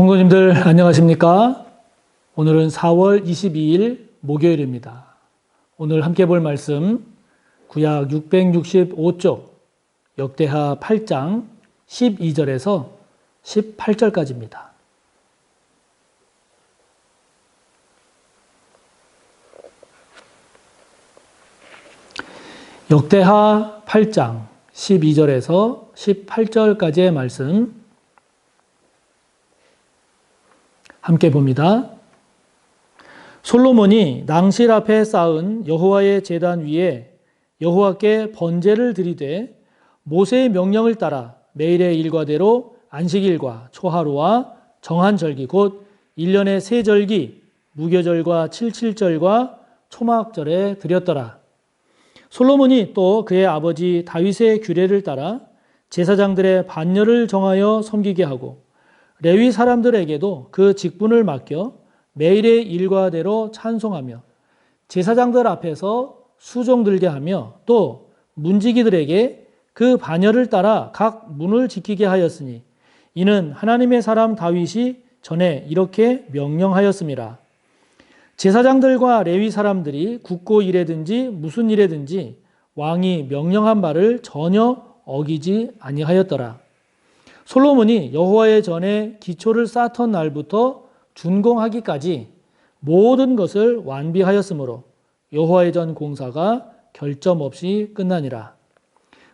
성도님들 안녕하십니까? 오늘은 4월 22일 목요일입니다. 오늘 함께 볼 말씀 구약 665쪽 역대하 8장 12절에서 18절까지입니다. 역대하 8장 12절에서 18절까지의 말씀 함께 봅니다. 솔로몬이 낭실 앞에 쌓은 여호와의 제단 위에 여호와께 번제를 드리되 모세의 명령을 따라 매일의 일과대로 안식일과 초하루와 정한 절기 곧 1년의 세 절기 무교절과 칠칠절과 초막절에 드렸더라. 솔로몬이 또 그의 아버지 다윗의 규례를 따라 제사장들의 반열을 정하여 섬기게 하고 레위 사람들에게도 그 직분을 맡겨 매일의 일과대로 찬송하며 제사장들 앞에서 수종 들게 하며 또 문지기들에게 그 반열을 따라 각 문을 지키게 하였으니 이는 하나님의 사람 다윗이 전에 이렇게 명령하였음이라. 제사장들과 레위 사람들이 국고 일에든지 무슨 일에든지 왕이 명령한 바를 전혀 어기지 아니하였더라. 솔로몬이 여호와의 전에 기초를 쌓던 날부터 준공하기까지 모든 것을 완비하였으므로 여호와의 전 공사가 결점 없이 끝나니라.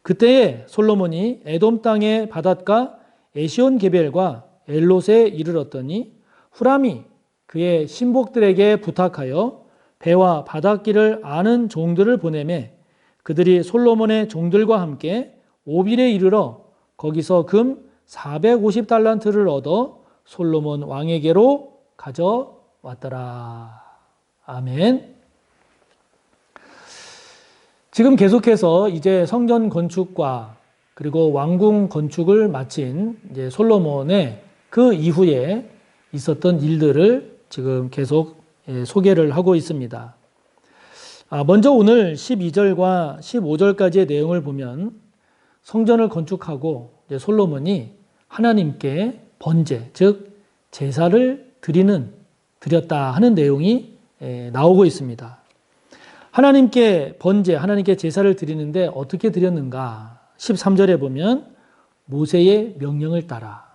그때에 솔로몬이 에돔 땅의 바닷가 에시온 게벨과 엘롯에 이르렀더니 후람이 그의 신복들에게 부탁하여 배와 바닷길을 아는 종들을 보내매 그들이 솔로몬의 종들과 함께 오빌에 이르러 거기서 금 450달란트를 얻어 솔로몬 왕에게로 가져왔더라. 아멘. 지금 계속해서 이제 성전 건축과 그리고 왕궁 건축을 마친 이제 솔로몬의 그 이후에 있었던 일들을 지금 계속 소개를 하고 있습니다. 먼저 오늘 12절과 15절까지의 내용을 보면 성전을 건축하고 이제 솔로몬이 하나님께 번제, 즉 제사를 드렸다 하는 내용이 나오고 있습니다. 하나님께 번제, 하나님께 제사를 드리는데 어떻게 드렸는가? 13절에 보면 모세의 명령을 따라.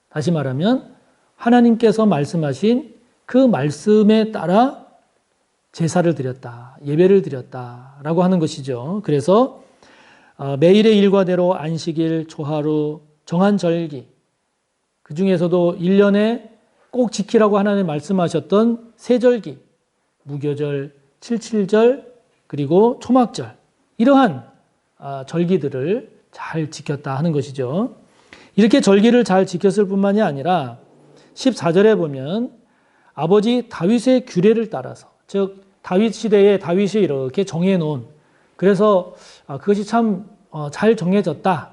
다시 말하면 하나님께서 말씀하신 그 말씀에 따라 제사를 드렸다, 예배를 드렸다라고 하는 것이죠. 그래서 매일의 일과대로 안식일, 초하루, 정한 절기, 그 중에서도 1년에 꼭 지키라고 하나님 말씀하셨던 세절기, 무교절, 칠칠절, 그리고 초막절, 이러한 절기들을 잘 지켰다 하는 것이죠. 이렇게 절기를 잘 지켰을 뿐만이 아니라 14절에 보면 아버지 다윗의 규례를 따라서, 즉 다윗 시대에 다윗이 이렇게 정해놓은, 그래서 그것이 참 잘 정해졌다,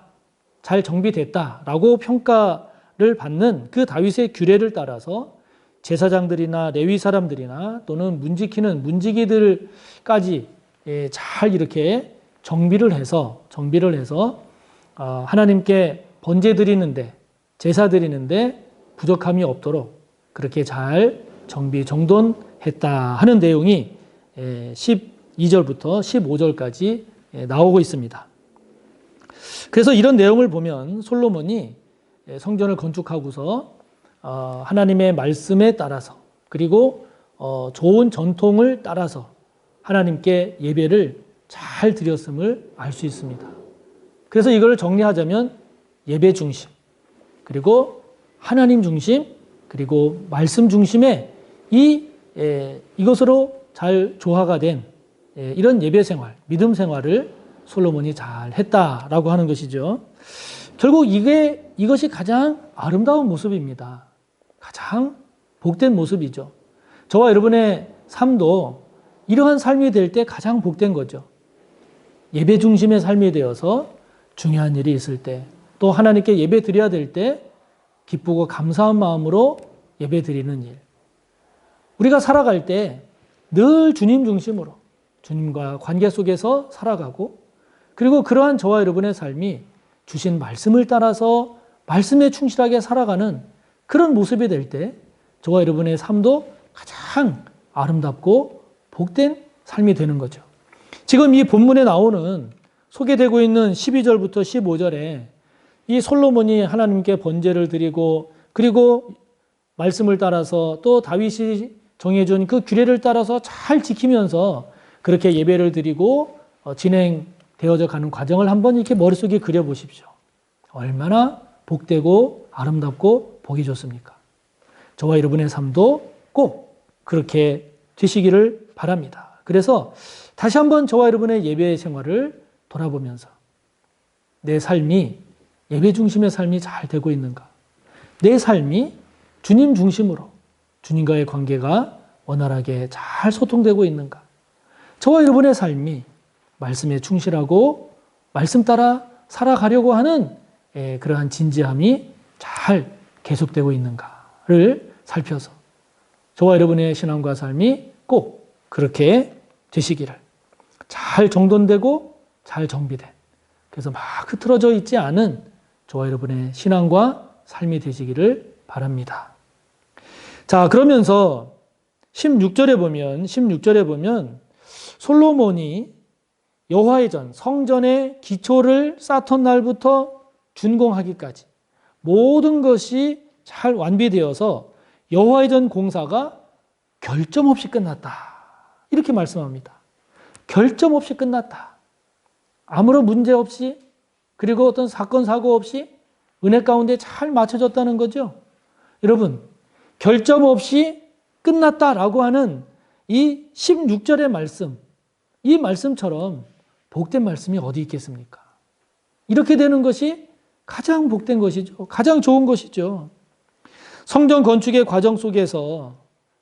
잘 정비됐다라고 평가를 받는 그 다윗의 규례를 따라서 제사장들이나 레위 사람들이나 또는 문지키는 문지기들까지 잘 이렇게 정비를 해서 하나님께 번제 드리는데, 제사 드리는데 부족함이 없도록 그렇게 잘 정비 정돈했다 하는 내용이 12절부터 15절까지 나오고 있습니다. 그래서 이런 내용을 보면 솔로몬이 성전을 건축하고서 하나님의 말씀에 따라서 그리고 좋은 전통을 따라서 하나님께 예배를 잘 드렸음을 알 수 있습니다. 그래서 이걸 정리하자면 예배 중심, 그리고 하나님 중심, 그리고 말씀 중심의 이것으로 잘 조화가 된 이런 예배 생활, 믿음 생활을 솔로몬이 잘 했다라고 하는 것이죠. 결국 이것이 가장 아름다운 모습입니다. 가장 복된 모습이죠. 저와 여러분의 삶도 이러한 삶이 될 때 가장 복된 거죠. 예배 중심의 삶이 되어서 중요한 일이 있을 때, 또 하나님께 예배 드려야 될 때 기쁘고 감사한 마음으로 예배 드리는 일. 우리가 살아갈 때 늘 주님 중심으로 주님과 관계 속에서 살아가고, 그리고 그러한 저와 여러분의 삶이 주신 말씀을 따라서 말씀에 충실하게 살아가는 그런 모습이 될 때 저와 여러분의 삶도 가장 아름답고 복된 삶이 되는 거죠. 지금 이 본문에 나오는 소개되고 있는 12절부터 15절에 이 솔로몬이 하나님께 번제를 드리고 그리고 말씀을 따라서 또 다윗이 정해준 그 규례를 따라서 잘 지키면서 그렇게 예배를 드리고 진행되어져 가는 과정을 한번 이렇게 머릿속에 그려보십시오. 얼마나 복되고 아름답고 복이 좋습니까? 저와 여러분의 삶도 꼭 그렇게 되시기를 바랍니다. 그래서 다시 한번 저와 여러분의 예배 생활을 돌아보면서 내 삶이 예배 중심의 삶이 잘 되고 있는가? 내 삶이 주님 중심으로 주님과의 관계가 원활하게 잘 소통되고 있는가? 저와 여러분의 삶이 말씀에 충실하고 말씀 따라 살아가려고 하는 그러한 진지함이 잘 계속되고 있는가를 살펴서 저와 여러분의 신앙과 삶이 꼭 그렇게 되시기를, 잘 정돈되고 잘 정비된, 그래서 막 흐트러져 있지 않은 저와 여러분의 신앙과 삶이 되시기를 바랍니다. 자, 그러면서 16절에 보면 솔로몬이 여호와의 전, 성전의 기초를 쌓던 날부터 준공하기까지 모든 것이 잘 완비되어서 여호와의 전 공사가 결점 없이 끝났다. 이렇게 말씀합니다. 결점 없이 끝났다. 아무런 문제 없이, 그리고 어떤 사건 사고 없이 은혜 가운데 잘 맞춰졌다는 거죠. 여러분, 결점 없이 끝났다라고 하는 이 16절의 말씀, 이 말씀처럼 복된 말씀이 어디 있겠습니까? 이렇게 되는 것이 가장 복된 것이죠. 가장 좋은 것이죠. 성전 건축의 과정 속에서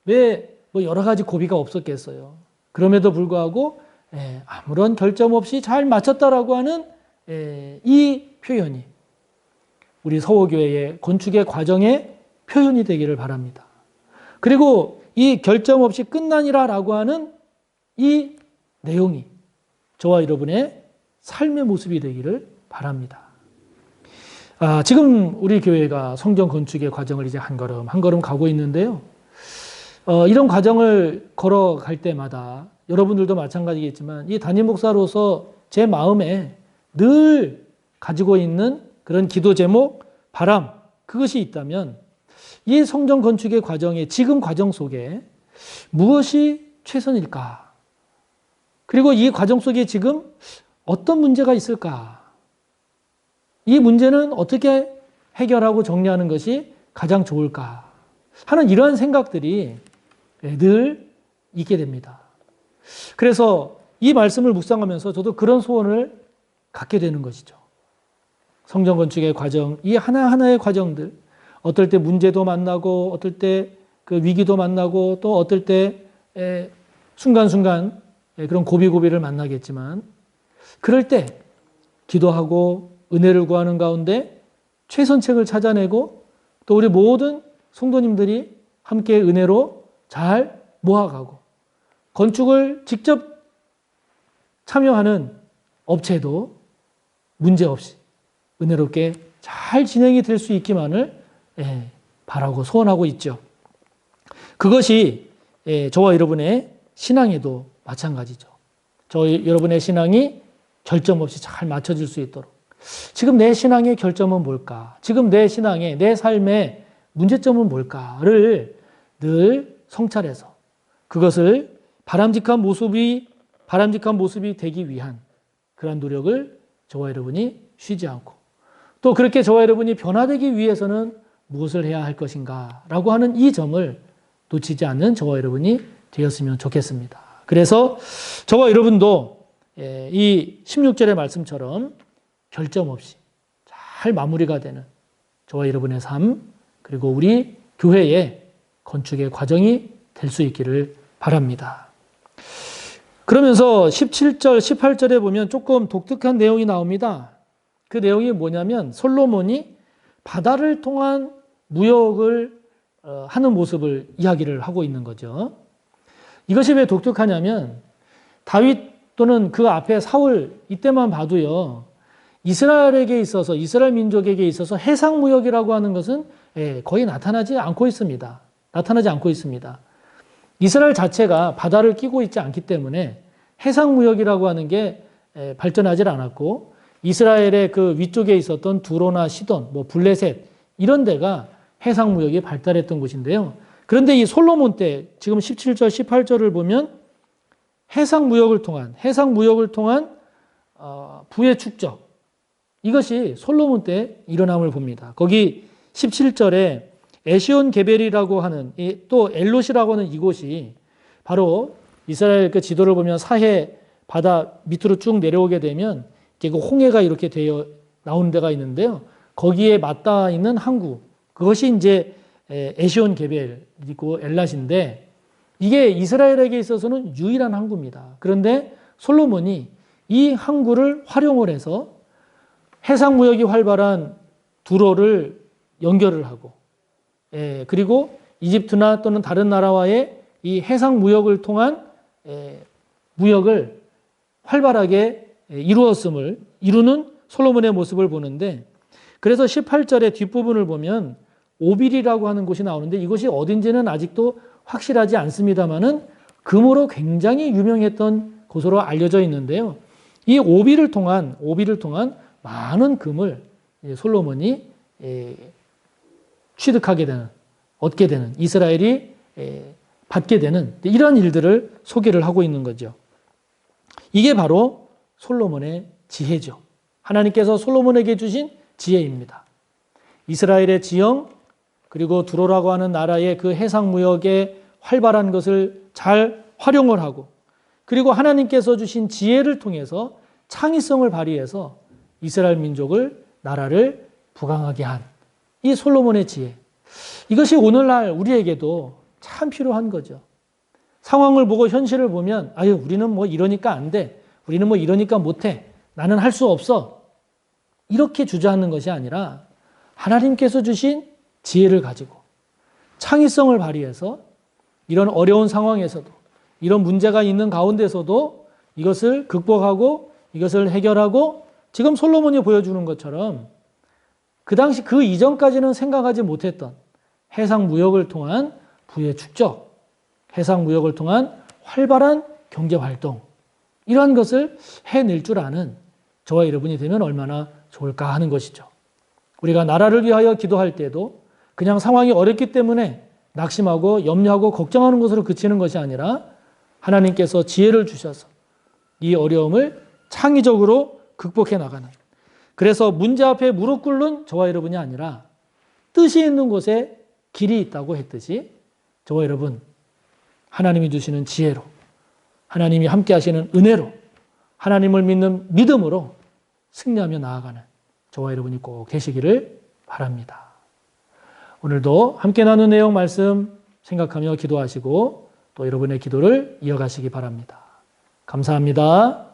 왜 여러 가지 고비가 없었겠어요. 그럼에도 불구하고 아무런 결점 없이 잘 마쳤다라고 하는 이 표현이 우리 서호교회의 건축의 과정의 표현이 되기를 바랍니다. 그리고 이 결점 없이 끝나니라라고 하는 이 내용이 저와 여러분의 삶의 모습이 되기를 바랍니다. 지금 우리 교회가 성전 건축의 과정을 이제 한 걸음 한 걸음 가고 있는데요. 이런 과정을 걸어갈 때마다 여러분들도 마찬가지겠지만 이 담임 목사로서 제 마음에 늘 가지고 있는 그런 기도 제목, 바람, 그것이 있다면 이 성전 건축의 과정의 지금 과정 속에 무엇이 최선일까? 그리고 이 과정 속에 지금 어떤 문제가 있을까? 이 문제는 어떻게 해결하고 정리하는 것이 가장 좋을까? 하는 이러한 생각들이 늘 있게 됩니다. 그래서 이 말씀을 묵상하면서 저도 그런 소원을 갖게 되는 것이죠. 성전 건축의 과정, 이 하나하나의 과정들, 어떨 때 문제도 만나고, 어떨 때 그 위기도 만나고, 또 어떨 때 순간순간 그런 고비고비를 만나겠지만, 그럴 때 기도하고 은혜를 구하는 가운데 최선책을 찾아내고, 또 우리 모든 성도님들이 함께 은혜로 잘 모아가고, 건축을 직접 참여하는 업체도 문제없이 은혜롭게 잘 진행이 될 수 있기만을 바라고 소원하고 있죠. 그것이 저와 여러분의 신앙에도 마찬가지죠. 여러분의 신앙이 결점 없이 잘 맞춰질 수 있도록, 지금 내 신앙의 결점은 뭘까? 지금 내 신앙의, 내 삶의 문제점은 뭘까를 늘 성찰해서 그것을 바람직한 모습이 되기 위한 그런 노력을 저와 여러분이 쉬지 않고, 또 그렇게 저와 여러분이 변화되기 위해서는 무엇을 해야 할 것인가 라고 하는 이 점을 놓치지 않는 저와 여러분이 되었으면 좋겠습니다. 그래서 저와 여러분도 이 16절의 말씀처럼 결점 없이 잘 마무리가 되는 저와 여러분의 삶, 그리고 우리 교회의 건축의 과정이 될 수 있기를 바랍니다. 그러면서 17절, 18절에 보면 조금 독특한 내용이 나옵니다. 그 내용이 뭐냐면 솔로몬이 바다를 통한 무역을 하는 모습을 이야기를 하고 있는 거죠. 이것이 왜 독특하냐면 다윗 또는 그 앞에 사울 이때만 봐도요, 이스라엘에게 있어서, 이스라엘 민족에게 있어서 해상무역이라고 하는 것은 거의 나타나지 않고 있습니다. 나타나지 않고 있습니다. 이스라엘 자체가 바다를 끼고 있지 않기 때문에 해상무역이라고 하는 게 발전하지 않았고, 이스라엘의 그 위쪽에 있었던 두로나 시돈, 뭐 블레셋 이런 데가 해상무역이 발달했던 곳인데요. 그런데 이 솔로몬 때 지금 17절, 18절을 보면 해상무역을 통한 부의 축적, 이것이 솔로몬 때 일어남을 봅니다. 거기 17절에 에시온 게벨이라고 하는, 또 엘롯이라고 하는 이곳이 바로 이스라엘 그 지도를 보면 사해 바다 밑으로 쭉 내려오게 되면 그 홍해가 이렇게 되어 나오는 데가 있는데요. 거기에 맞닿아 있는 항구, 그것이 이제 에시온 게벨이고 엘랏인데, 이게 이스라엘에게 있어서는 유일한 항구입니다. 그런데 솔로몬이 이 항구를 활용을 해서 해상무역이 활발한 두로를 연결을 하고, 그리고 이집트나 또는 다른 나라와의 이 해상무역을 통한 무역을 활발하게 이루는 솔로몬의 모습을 보는데, 그래서 18절의 뒷부분을 보면 오빌이라고 하는 곳이 나오는데, 이곳이 어딘지는 아직도 확실하지 않습니다만은 금으로 굉장히 유명했던 곳으로 알려져 있는데요. 이 오빌을 통한 많은 금을 솔로몬이 얻게 되는, 이스라엘이 받게 되는 이런 일들을 소개를 하고 있는 거죠. 이게 바로 솔로몬의 지혜죠. 하나님께서 솔로몬에게 주신 지혜입니다. 이스라엘의 지형, 그리고 두로라고 하는 나라의 그 해상무역의 활발한 것을 잘 활용을 하고, 그리고 하나님께서 주신 지혜를 통해서 창의성을 발휘해서 이스라엘 민족을, 나라를 부강하게 한 이 솔로몬의 지혜, 이것이 오늘날 우리에게도 참 필요한 거죠. 상황을 보고 현실을 보면 우리는 뭐 이러니까 안 돼, 우리는 뭐 이러니까 못해, 나는 할 수 없어, 이렇게 주저하는 것이 아니라 하나님께서 주신 지혜를 가지고 창의성을 발휘해서 이런 어려운 상황에서도, 이런 문제가 있는 가운데서도 이것을 극복하고 이것을 해결하고, 지금 솔로몬이 보여주는 것처럼 그 당시 그 이전까지는 생각하지 못했던 해상무역을 통한 부의 축적, 해상무역을 통한 활발한 경제활동, 이러한 것을 해낼 줄 아는 저와 여러분이 되면 얼마나 좋을까 하는 것이죠. 우리가 나라를 위하여 기도할 때도 그냥 상황이 어렵기 때문에 낙심하고 염려하고 걱정하는 것으로 그치는 것이 아니라 하나님께서 지혜를 주셔서 이 어려움을 창의적으로 극복해 나가는, 그래서 문제 앞에 무릎 꿇는 저와 여러분이 아니라 뜻이 있는 곳에 길이 있다고 했듯이 저와 여러분, 하나님이 주시는 지혜로, 하나님이 함께 하시는 은혜로, 하나님을 믿는 믿음으로 승리하며 나아가는 저와 여러분이 꼭 되시기를 바랍니다. 오늘도 함께 나눈 내용 말씀 생각하며 기도하시고 또 여러분의 기도를 이어가시기 바랍니다. 감사합니다.